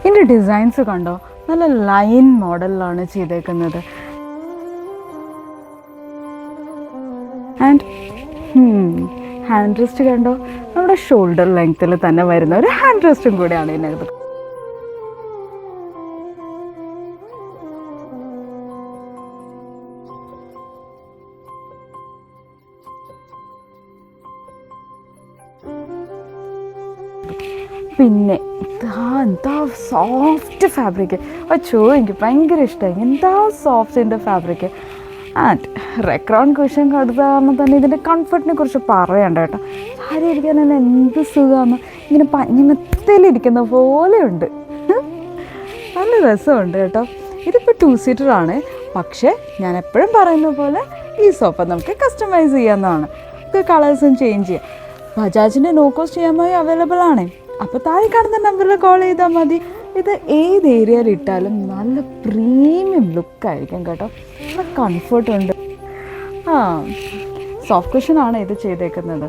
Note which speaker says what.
Speaker 1: ഇതിൻ്റെ ഡിസൈൻസ് കണ്ടോ, നല്ല ലൈൻ മോഡലിലാണ് ചെയ്തേക്കുന്നത്. ആൻഡ് ഹാൻഡ് റെസ്റ്റ് കണ്ടോ, നമ്മുടെ ഷോൾഡർ ലെങ്ത്തിൽ തന്നെ വരുന്ന ഒരു ഹാൻഡ് റെസ്റ്റും കൂടിയാണ് ഇതിനകത്ത്. പിന്നെ എന്താ സോഫ്റ്റ് ഫാബ്രിക്, അച്ചോ എനിക്ക് ഭയങ്കര ഇഷ്ടമായി. എന്താ സോഫ്റ്റിൻ്റെ ഫാബ്രിക്. ആൻഡ് റെക്രോൺ കുഷൻ കൊടുത്ത കാരണം തന്നെ ഇതിൻ്റെ കംഫർട്ടിനെ കുറിച്ച് പറയണ്ട കേട്ടോ. സാരി ഇരിക്കാൻ തന്നെ എന്ത് സുഖമാണ്, ഇങ്ങനെ പഞ്ഞിമത്തിലിരിക്കുന്ന പോലെയുണ്ട്. നല്ല രസമുണ്ട് കേട്ടോ. ഇതിപ്പോൾ 2 സീറ്ററാണ്. പക്ഷേ ഞാൻ എപ്പോഴും പറയുന്ന പോലെ ഈ സോഫ നമുക്ക് കസ്റ്റമൈസ് ചെയ്യാവുന്നതാണ്. നമുക്ക് കളേഴ്സും ചേഞ്ച് ചെയ്യാം. ബജാജിൻ്റെ നോ കോസ്റ്റ് EMI അവൈലബിൾ ആണ്. അപ്പോൾ താഴെ കാണുന്ന നമ്പറിൽ കോൾ ചെയ്താൽ മതി. ഇത് ഏത് ഏരിയയിൽ ഇട്ടാലും നല്ല പ്രീമിയം ലുക്കായിരിക്കും കേട്ടോ. നല്ല കംഫർട്ടുണ്ട്. സോഫ്റ്റ് കുഷനാണ് ഇത് ചെയ്തേക്കുന്നത്.